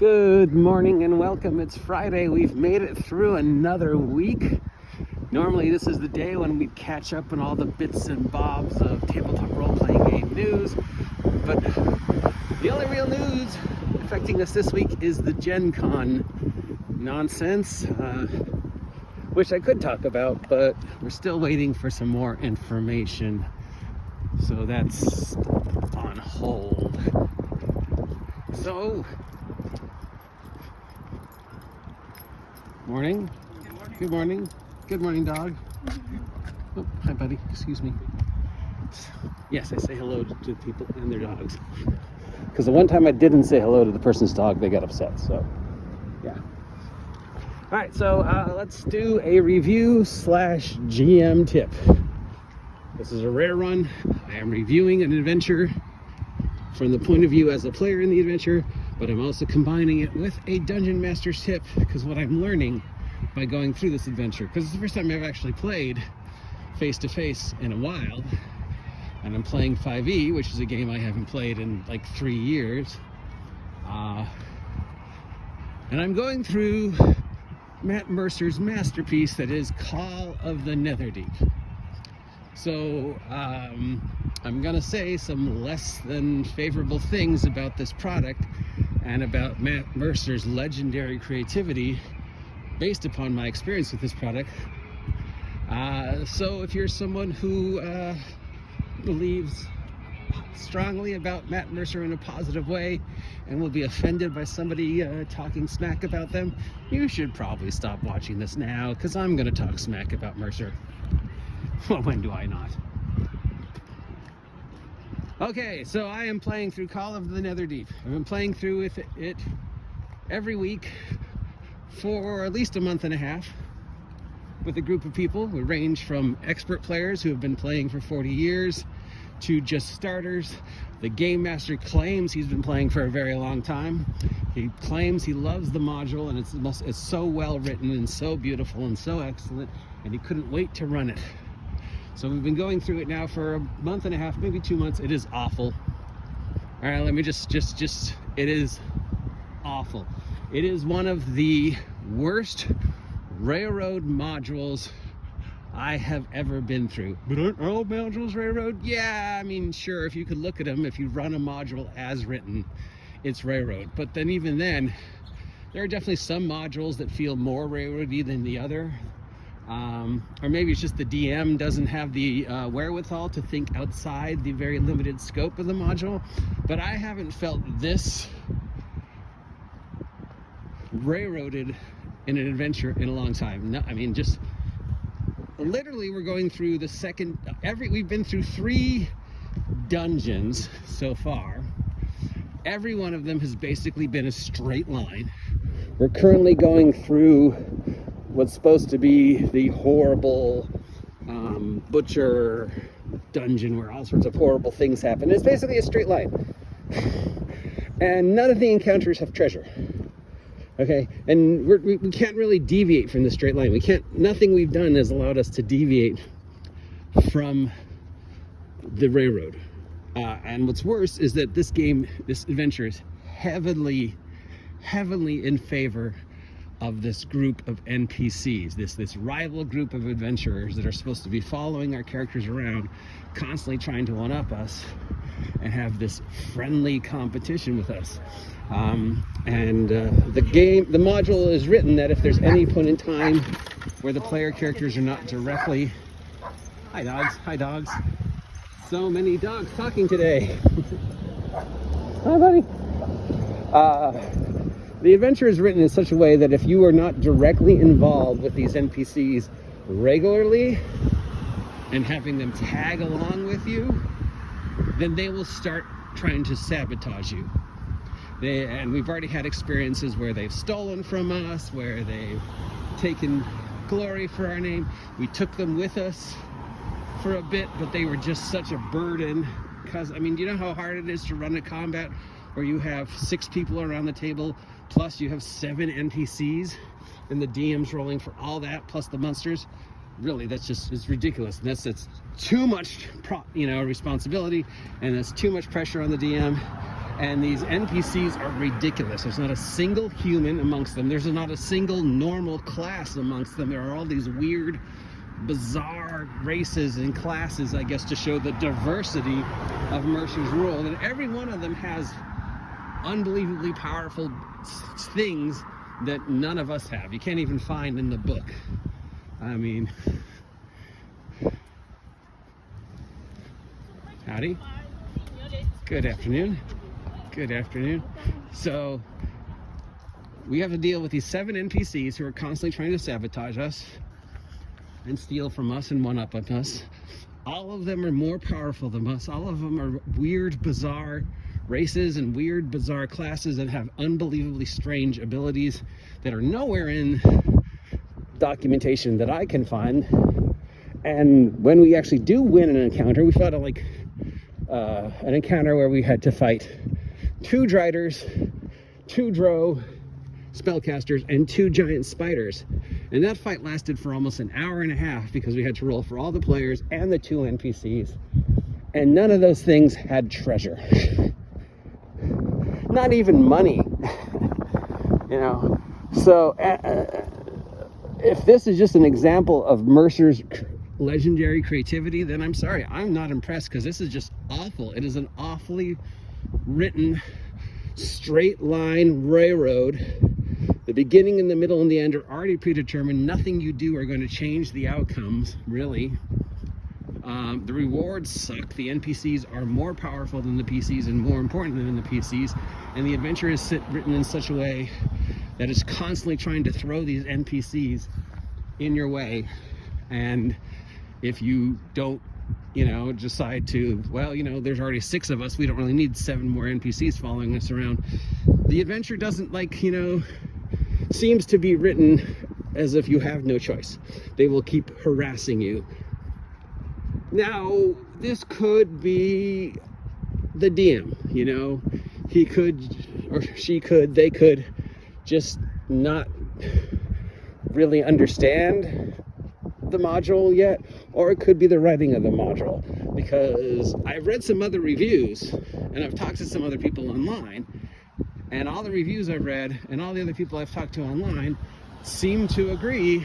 Good morning and welcome. It's Friday. We've made it through another week. Normally this is the day when we catch up on all the bits and bobs of tabletop role-playing game news, but the only real news affecting us this week is the Gen Con nonsense, which I could talk about, but we're still waiting for some more information, so that's on hold. So morning. Good morning. Good morning, dog. Oh, hi, buddy. Excuse me. Yes, I say hello to people and their dogs. Because the one time I didn't say hello to the person's dog, they got upset. So, yeah. All right, so let's do a review / GM tip. This is a rare run. I am reviewing an adventure from the point of view as a player in the adventure, but I'm also combining it with a Dungeon Master's tip, because what I'm learning by going through this adventure, because it's the first time I've actually played face-to-face in a while, and I'm playing 5e, which is a game I haven't played in like 3 years, and I'm going through Matt Mercer's masterpiece that is Call of the Netherdeep. So I'm gonna say some less than favorable things about this product and about Matt Mercer's legendary creativity based upon my experience with this product. So if you're someone who believes strongly about Matt Mercer in a positive way and will be offended by somebody talking smack about them, you should probably stop watching this now, because I'm gonna talk smack about Mercer. Well, when do I not? Okay, so I am playing through Call of the Netherdeep. I've been playing through with it every week for at least a month and a half with a group of people who range from expert players who have been playing for 40 years to just starters. The Game Master claims he's been playing for a very long time. He claims he loves the module, and it's so well written and so beautiful and so excellent, and he couldn't wait to run it. So we've been going through it now for a month and a half, maybe 2 months. It is awful. All right, let me just, it is awful. It is one of the worst railroad modules I have ever been through. But aren't all modules railroad? Yeah, I mean, sure, if you could look at them, if you run a module as written, it's railroad. But then even then, there are definitely some modules that feel more railroady than the other. Or maybe it's just the DM doesn't have the wherewithal to think outside the very limited scope of the module. But I haven't felt this railroaded in an adventure in a long time. No, I mean, just literally we're going through the second, we've been through 3 dungeons so far. Every one of them has basically been a straight line. We're currently going through what's supposed to be the horrible butcher dungeon where all sorts of horrible things happen. It's basically a straight line. And none of the encounters have treasure. Okay, and we can't really deviate from the straight line. Nothing we've done has allowed us to deviate from the railroad. And what's worse is that this adventure is heavily in favor of this group of NPCs, this rival group of adventurers that are supposed to be following our characters around, constantly trying to one-up us and have this friendly competition with us. The module is written that if there's any point in time where the player characters are not directly... Hi dogs. So many dogs talking today. Hi buddy. The adventure is written in such a way that if you are not directly involved with these NPCs regularly and having them tag along with you, then they will start trying to sabotage you. And we've already had experiences where they've stolen from us, where they've taken glory for our name. We took them with us for a bit, but they were just such a burden. Because, I mean, do you know how hard it is to run a combat where you have 6 people around the table, plus you have 7 NPCs, and the DM's rolling for all that, plus the monsters? Really, it's ridiculous. And that's too much, responsibility, and that's too much pressure on the DM. And these NPCs are ridiculous. There's not a single human amongst them. There's not a single normal class amongst them. There are all these weird, bizarre races and classes, I guess, to show the diversity of Mercer's world. And every one of them has unbelievably powerful things that none of us have. You can't even find in the book. I mean, howdy. Good afternoon. Good afternoon. So we have to deal with these 7 NPCs who are constantly trying to sabotage us and steal from us and one-up on us. All of them are more powerful than us. All of them are weird, bizarre races and weird, bizarre classes that have unbelievably strange abilities that are nowhere in documentation that I can find. And when we actually do win an encounter, we fought like an encounter where we had to fight 2 Driders, 2 Drow spellcasters, and 2 giant spiders. And that fight lasted for almost an hour and a half because we had to roll for all the players and the 2 NPCs. And none of those things had treasure. Not even money. You know, so if this is just an example of Mercer's legendary creativity, then I'm sorry, I'm not impressed, because this is just awful. It is an awfully written straight line railroad. The beginning and the middle and the end are already predetermined. Nothing you do are going to change the outcomes, really. The rewards suck. The NPCs are more powerful than the PCs and more important than the PCs, and the adventure is written in such a way that is constantly trying to throw these NPCs in your way. And if you don't, you know, decide to, well, you know, there's already 6 of us, we don't really need 7 more NPCs following us around. The adventure doesn't, like, you know, seems to be written as if you have no choice. They will keep harassing you. Now, this could be the DM, you know. He could, or she could, they could just not really understand the module yet, or it could be the writing of the module, because I've read some other reviews and I've talked to some other people online, and all the reviews I've read and all the other people I've talked to online seem to agree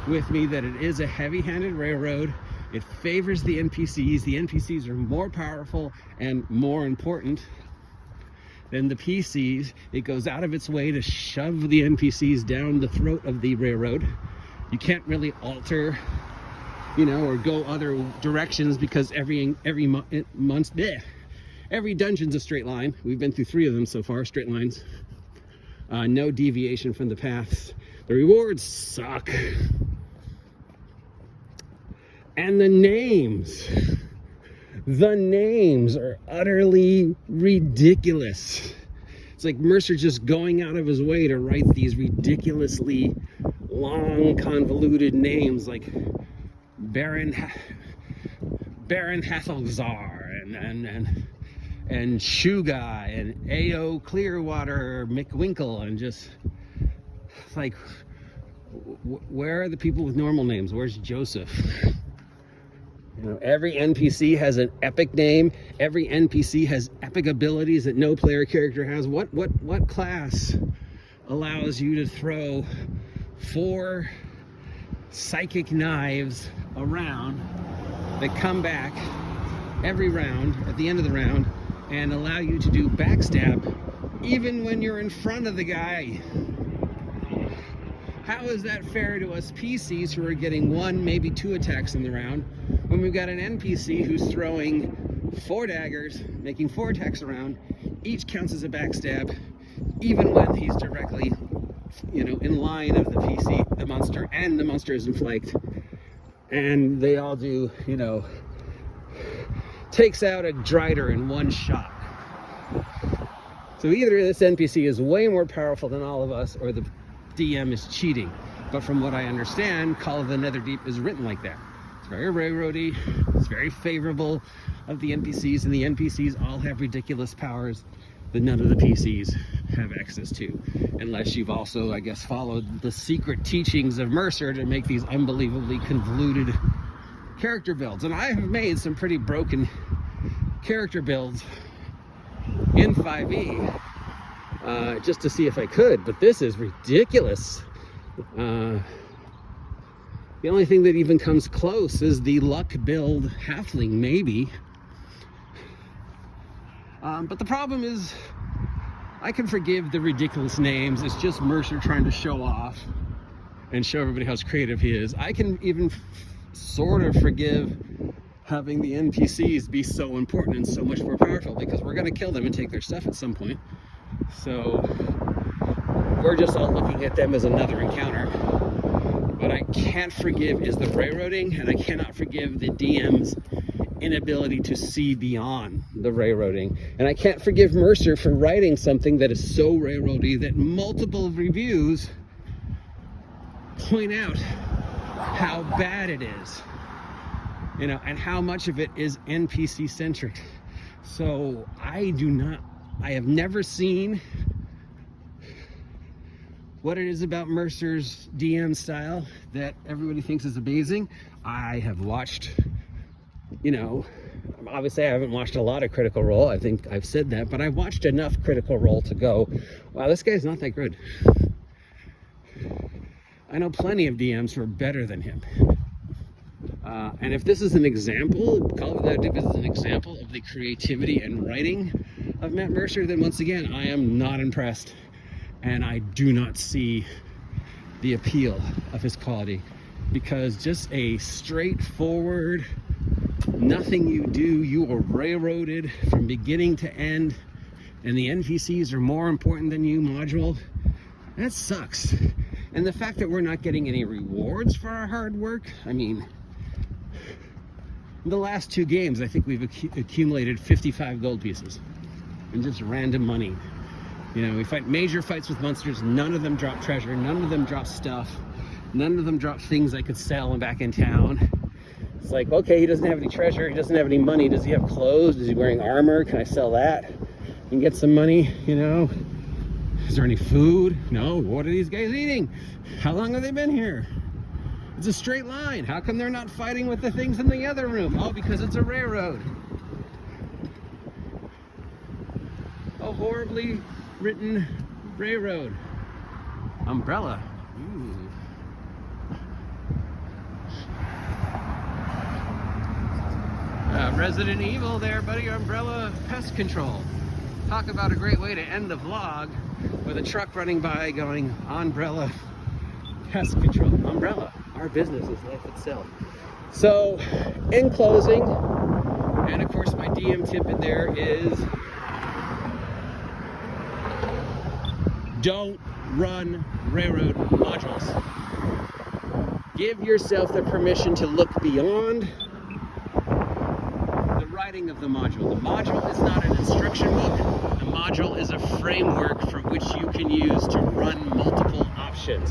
with me that it is a heavy-handed railroad. It favors the NPCs. The NPCs are more powerful and more important than the PCs. It goes out of its way to shove the NPCs down the throat of the railroad. You can't really alter, you know, or go other directions, because every dungeon's a straight line. We've been through 3 of them so far, straight lines. No deviation from the paths. The rewards suck. And the names are utterly ridiculous. It's like Mercer just going out of his way to write these ridiculously long, convoluted names, like Baron Hathelzar and Shoe Guy and A.O. Clearwater McWinkle, and just like, where are the people with normal names? Where's Joseph? You know, every NPC has an epic name. Every NPC has epic abilities that no player character has. What class allows you to throw 4 psychic knives around that come back every round at the end of the round and allow you to do backstab even when you're in front of the guy? How is that fair to us PCs who are getting 1, maybe 2 attacks in the round, when we've got an NPC who's throwing 4 daggers, making 4 attacks around? Each counts as a backstab, even when he's directly, you know, in line of the PC, the monster, and the monster isn't flanked. And they all do, you know, takes out a Drider in 1 shot. So either this NPC is way more powerful than all of us, or the DM is cheating. But from what I understand, Call of the Netherdeep is written like that. It's very railroady, it's very favorable of the NPCs, and the NPCs all have ridiculous powers that none of the PCs have access to, unless you've also, I guess, followed the secret teachings of Mercer to make these unbelievably convoluted character builds. And I have made some pretty broken character builds in 5e just to see if I could, but this is ridiculous. The only thing that even comes close is the luck build halfling, maybe. But the problem is, I can forgive the ridiculous names. It's just Mercer trying to show off and show everybody how creative he is. I can even sort of forgive having the NPCs be so important and so much more powerful, because we're going to kill them and take their stuff at some point. So we're just all looking at them as another encounter. What I can't forgive is the railroading, and I cannot forgive the DM's inability to see beyond the railroading. And I can't forgive Mercer for writing something that is so railroady that multiple reviews point out how bad it is, you know, and how much of it is NPC centric. So I have never seen what it is about Mercer's DM style that everybody thinks is amazing. I have watched, you know, obviously I haven't watched a lot of Critical Role. I think I've said that, but I've watched enough Critical Role to go, wow, this guy's not that good. I know plenty of DMs who are better than him. And if this is an example, Call of the Netherdeep is an example of the creativity and writing of Matt Mercer, then once again, I am not impressed. And I do not see the appeal of his quality, because just a straightforward, nothing you do, you are railroaded from beginning to end, and the NPCs are more important than you module, that sucks. And the fact that we're not getting any rewards for our hard work, I mean, in the last 2 games, I think we've accumulated 55 gold pieces and just random money. You know, we fight major fights with monsters, none of them drop treasure, none of them drop stuff, none of them drop things I could sell and back in town. It's like, okay, he doesn't have any treasure, he doesn't have any money, does he have clothes, is he wearing armor, can I sell that and get some money, you know? Is there any food? No, what are these guys eating? How long have they been here? It's a straight line, how come they're not fighting with the things in the other room? Oh, because it's a railroad. A horribly written railroad. Umbrella. Ooh. Resident Evil there, buddy. Umbrella pest control. Talk about a great way to end the vlog with a truck running by going, Umbrella pest control. Umbrella. Our business is life itself. So, in closing, and of course my DM tip in there is, don't run railroad modules. Give yourself the permission to look beyond the writing of the module. The module is not an instruction book. The module is a framework for which you can use to run multiple options.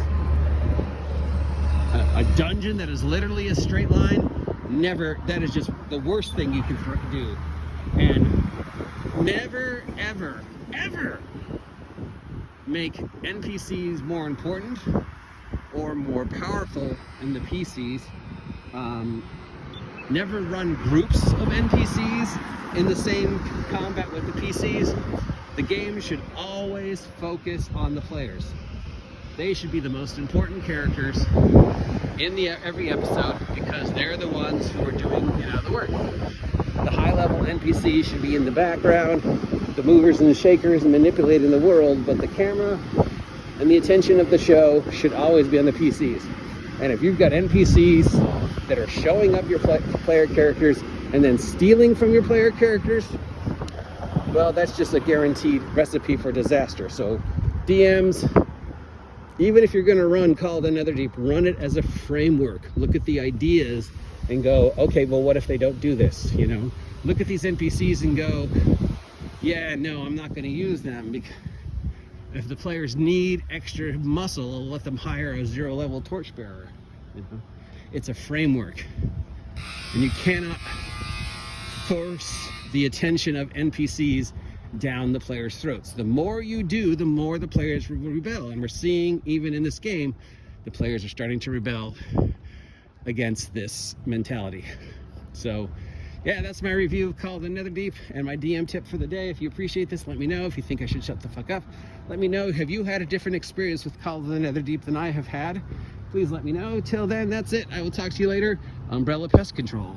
A dungeon that is literally a straight line, never, that is just the worst thing you can do. And never, ever, ever make NPCs more important or more powerful than the PCs. Never run groups of NPCs in the same combat with the PCs. The game should always focus on the players. They should be the most important characters in every episode, because they're the ones who are doing, you know, the work. The high-level NPCs should be in the background, the movers and the shakers and manipulating the world, but the camera and the attention of the show should always be on the PCs. And if you've got NPCs that are showing up your player characters and then stealing from your player characters, well, that's just a guaranteed recipe for disaster. So DMs, even if you're going to run Call of the Netherdeep, run it as a framework. Look at the ideas and go, okay, well, what if they don't do this? You know, look at these NPCs and go, yeah, no, I'm not going to use them, because if the players need extra muscle, I'll let them hire a 0-level torchbearer. You know? It's a framework, and you cannot force the attention of NPCs down the players' throats. The more you do, the more the players will rebel, and we're seeing, even in this game, the players are starting to rebel against this mentality. So yeah, that's my review of Call of the Netherdeep and my DM tip for the day. If you appreciate this, let me know. If you think I should shut the fuck up, let me know. Have you had a different experience with Call of the Netherdeep than I have had? Please let me know. Till then, that's it. I will talk to you later. Umbrella Pest Control.